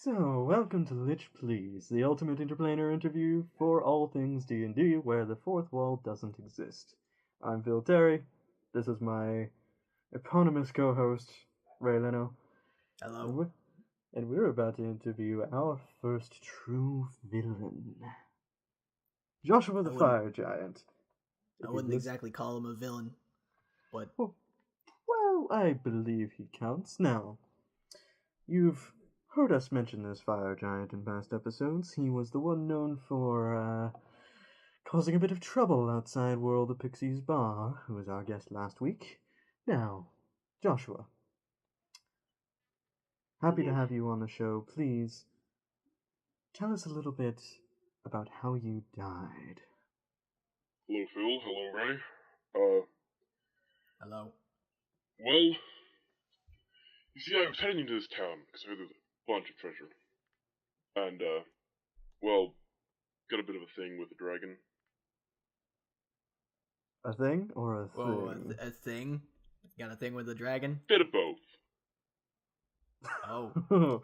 So, welcome to Lich Please, the ultimate interplanar interview for all things D&D, where the fourth wall doesn't exist. I'm Phil Terry. This is my eponymous co-host, Ray Leno. Hello. And we're about to interview our first true villain, Joshua the Fire Giant. I wouldn't exactly call him a villain, but... Well, I believe he counts. Now, you've heard us mention this fire giant in past episodes. He was the one known for causing a bit of trouble outside World of Pixies Bar, who was our guest last week. Now, Joshua, happy to have you on the show. Please, tell us a little bit about how you died. Hello, Phil. Hello, Ray. Hello. Well, you see, I was heading into this town because I heard there's a bunch of treasure. And, got a bit of a thing with the dragon. A thing or a thing? Whoa, a thing? Got a thing with the dragon? Bit of both. Oh.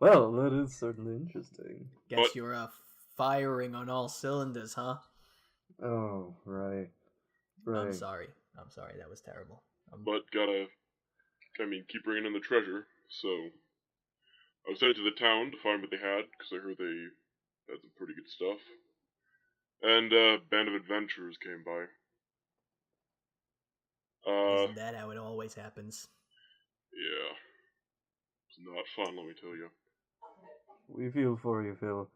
Well, that is certainly interesting. Guess you're firing on all cylinders, huh? Oh, right. I'm sorry. That was terrible. But keep bringing in the treasure, so I was headed to the town to find what they had, because I heard they had some pretty good stuff. And a band of adventurers came by. Isn't that how it always happens? Yeah. It's not fun, let me tell you. We feel for you, Phil.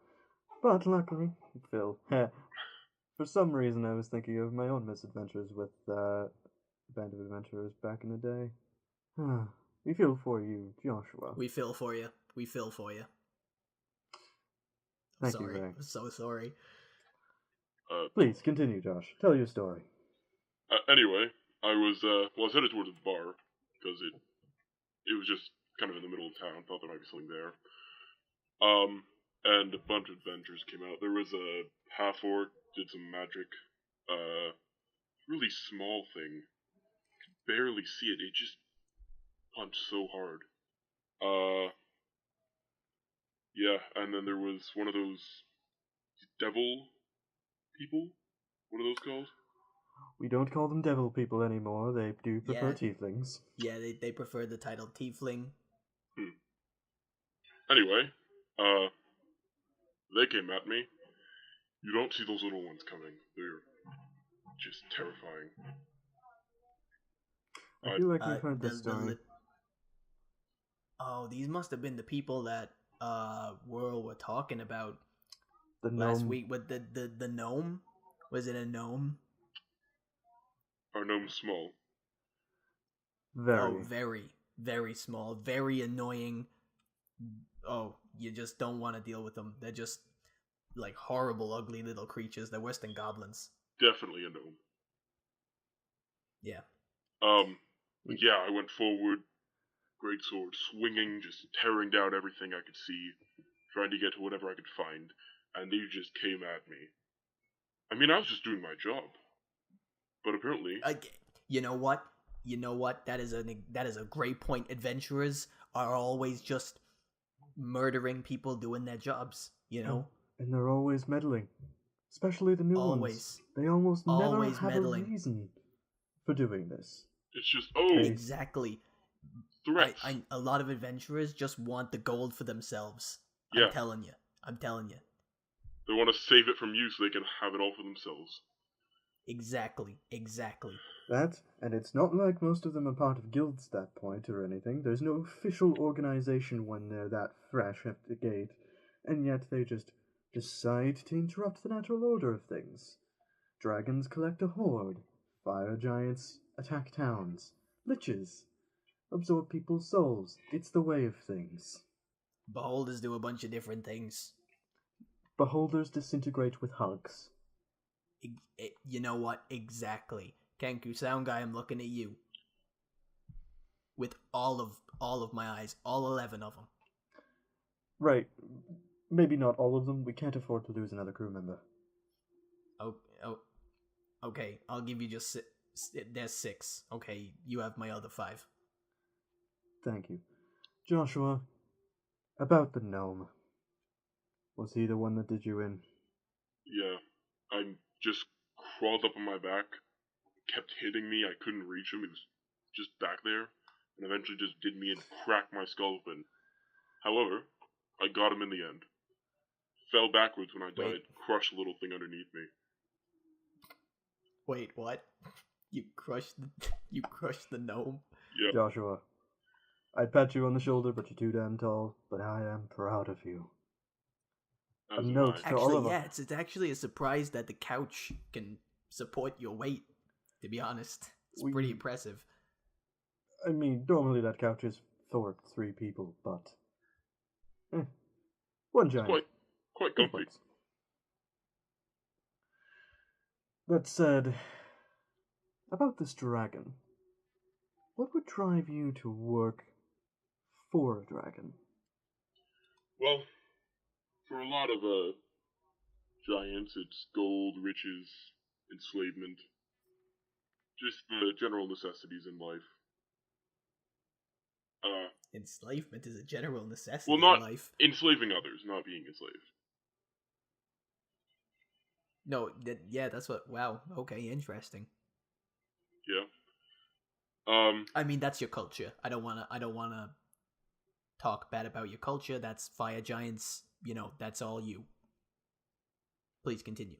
But luckily, Phil, for some reason I was thinking of my own misadventures with a band of adventurers back in the day. We feel for you, Joshua. We feel for you. Thank you, Ray. I'm so sorry. Please, continue, Josh. Tell your story. Anyway, I was headed towards the bar, because it was just kind of in the middle of town, thought there might be something there. And a bunch of adventurers came out. There was a half-orc, did some magic, really small thing. Could barely see it, it just punched so hard. Yeah, and then there was one of those devil people? What are those called? We don't call them devil people anymore, they do prefer tieflings. Yeah, they prefer the title tiefling. Anyway, they came at me. You don't see those little ones coming. They're just terrifying. I feel like we've heard this story. These must have been the people that were talking about last week with the gnome. Was it a gnome? Our gnome's small. Very, very small, very annoying. Oh, you just don't want to deal with them. They're just like horrible, ugly little creatures. They're worse than goblins. Definitely a gnome. Yeah. Yeah, I went forward, great sword swinging, just tearing down everything I could see, trying to get to whatever I could find, and they just came at me. I mean, I was just doing my job, but apparently, you know what? That is a great point. Adventurers are always just murdering people doing their jobs. You know, and they're always meddling, especially the new ones. They almost never have meddling. A reason for doing this. It's just exactly. Threats. A lot of adventurers just want the gold for themselves. Yeah. I'm telling you. They want to save it from you so they can have it all for themselves. Exactly. That, and it's not like most of them are part of guilds at that point or anything. There's no official organization when they're that fresh at the gate, and yet they just decide to interrupt the natural order of things. Dragons collect a horde. Fire giants attack towns. Liches absorb people's souls. It's the way of things. Beholders do a bunch of different things. Beholders disintegrate with hugs. You know what? Exactly. Kenku, sound guy, I'm looking at you. With all of my eyes. All 11 of them. Right. Maybe not all of them. We can't afford to lose another crew member. Okay, I'll give you just there's 6. Okay, you have my other 5. Thank you. Joshua, About the gnome. Was he the one that did you in? Yeah, I just crawled up on my back, kept hitting me. I couldn't reach him. He was just back there, and eventually just did me and cracked my skull open. However, I got him in the end. Fell backwards when I died, crushed the little thing underneath me. Wait, what? You crushed the gnome? Yep. Joshua, I'd pat you on the shoulder, but you're too damn tall, but I am proud of you. As A am note I. to all Actually, of yeah, us. it's actually a surprise that the couch can support your weight, to be honest. It's pretty impressive. I mean, normally that couch is for 3 people, but... one It's giant. quite It comfy. works. That said, about this dragon, what would drive you to work for a dragon? Well, for a lot of giants, it's gold, riches, enslavement, just the general necessities in life. Enslavement is a general necessity Well, not in life. enslaving others, not being enslaved. No, that's what. Wow. Okay, interesting. Yeah. I mean, that's your culture. I don't wanna talk bad about your culture. That's fire giants. You know, that's all you. Please continue.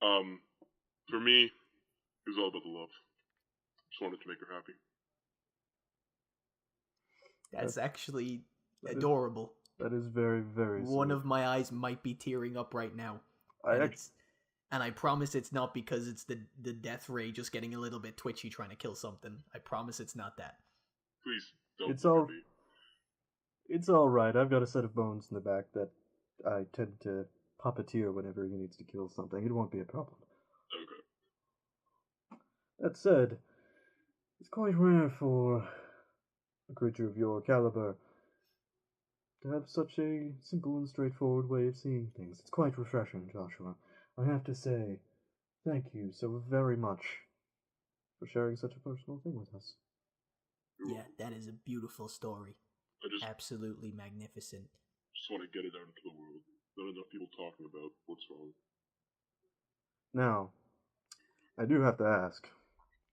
For me, it was all about the love. Just wanted to make her happy. That's actually that adorable. That is very, very One sweet. of my eyes might be tearing up right now. And I promise it's not because it's the death ray just getting a little bit twitchy trying to kill something. I promise it's not that. Please don't It's look all- at me. It's alright, I've got a set of bones in the back that I tend to puppeteer whenever he needs to kill something. It won't be a problem. Okay. That said, it's quite rare for a creature of your caliber to have such a simple and straightforward way of seeing things. It's quite refreshing, Joshua. I have to say, thank you so very much for sharing such a personal thing with us. Yeah, that is a beautiful story. I just Absolutely magnificent. want to get it out into the world. Not enough people talking about what's wrong. Now, I do have to ask,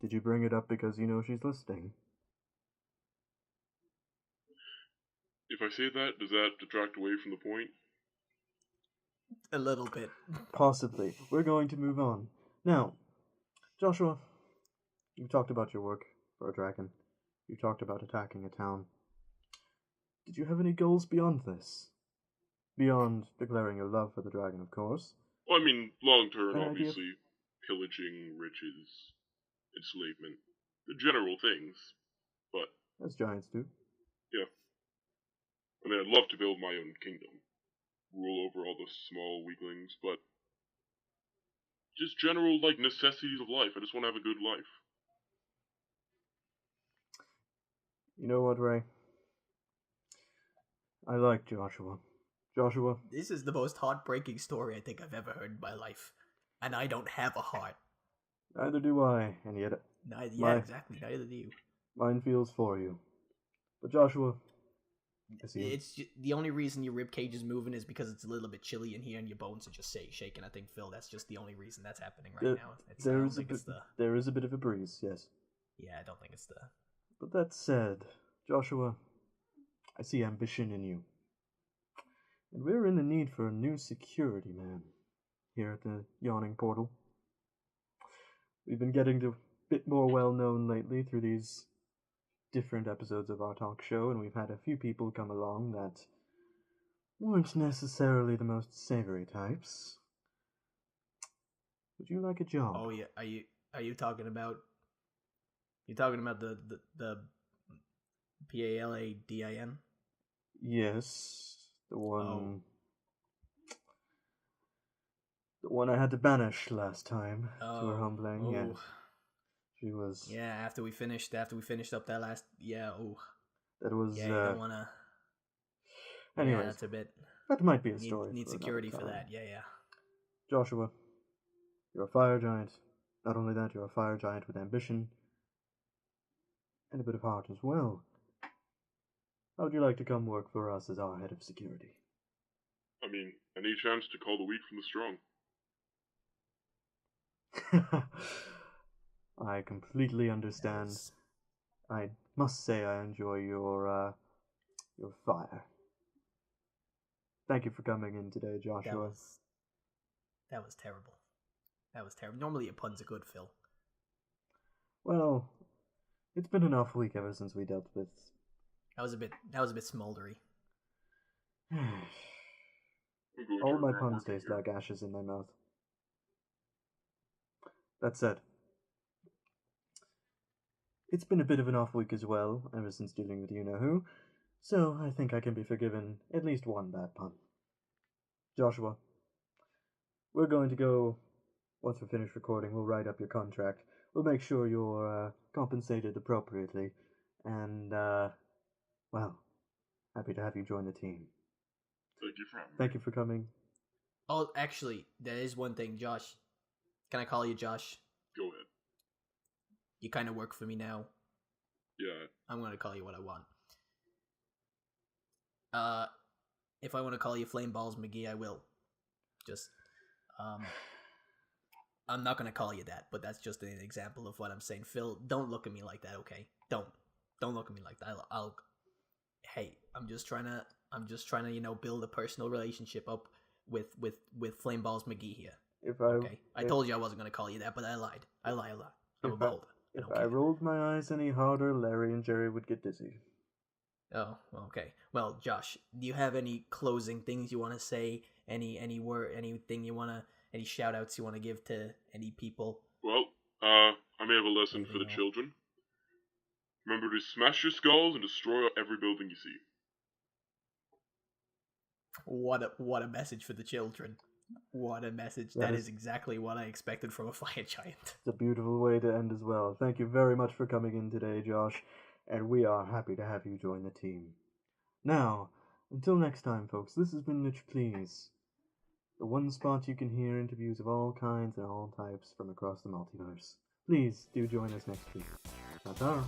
did you bring it up because you know she's listening? If I say that, does that detract away from the point? A little bit. Possibly. We're going to move on. Now, Joshua, you talked about your work for a dragon. You talked about attacking a town. Did you have any goals beyond this? Beyond declaring your love for the dragon, of course. Well, I mean, long term, An idea? obviously, pillaging, riches, enslavement, the general things. But As giants do. yeah, I mean, I'd love to build my own kingdom, rule over all the small weaklings, but just general like necessities of life. I just want to have a good life. You know what, Ray? I like Joshua. Joshua, This is the most heartbreaking story I think I've ever heard in my life. And I don't have a heart. neither do I, and yet Exactly. Neither do you. mine feels for you. But Joshua, I see It's the only reason your rib cage is moving is because it's a little bit chilly in here and your bones are just shaking. I think, Phil, that's just the only reason that's happening right now. there is a bit of a breeze, yes. Yeah, I don't think it's the. But that said, Joshua, I see ambition in you. And we're in the need for a new security man here at the Yawning Portal. We've been getting a bit more well known lately through these different episodes of our talk show, and we've had a few people come along that weren't necessarily the most savory types. Would you like a job? Oh yeah, are you talking about? You talking about the Paladin? Yes, the one. Oh. The one I had to banish last time to her humbling. Yeah, Oh. she was. Yeah, after we finished up that last. Yeah. Oh. That was. Yeah, you don't wanna. Anyways, Yeah, that's a bit. that might be a story. Need for security another for time. that. Yeah. Joshua, you're a fire giant. Not only that, you're a fire giant with ambition and a bit of heart as well. How would you like to come work for us as our head of security? I mean, any chance to call the weak from the strong? I completely understand. I must say I enjoy your fire. Thank you for coming in today, Joshua. That was terrible. That was terrible. Normally a pun's a good, Phil. Well, it's been an off week ever since we dealt with. That was a bit smoldery. All my puns taste like ashes in my mouth. That said, it's been a bit of an off week as well, ever since dealing with you-know-who, so I think I can be forgiven at least one bad pun. Joshua, we're going to go, once we're finished recording, we'll write up your contract. We'll make sure you're compensated appropriately, and, well, happy to have you join the team. Thank you for coming. Oh, actually, there is one thing, Josh. Can I call you Josh? Go ahead. You kind of work for me now. Yeah. I'm going to call you what I want. If I want to call you Flame Balls McGee, I will. Just, I'm not going to call you that, but that's just an example of what I'm saying. Phil, don't look at me like that, okay? Don't look at me like that. Hey, I'm just trying to, build a personal relationship up with Flame Balls McGee here. I told you I wasn't going to call you that, but I lied. I lie a lot. I'm a beholder. If I rolled my eyes any harder, Larry and Jerry would get dizzy. Oh, okay. Well, Josh, do you have any closing things you want to say? Any word, anything you want to, any shout outs you want to give to any people? Well, I may have a lesson for the children. Remember to smash your skulls and destroy every building you see. What a message for the children. What a message. That is exactly what I expected from a fire giant. It's a beautiful way to end as well. Thank you very much for coming in today, Josh, and we are happy to have you join the team. Now, until next time, folks, this has been Lich Please, the one spot you can hear interviews of all kinds and all types from across the multiverse. Please do join us next week. Ta-ta!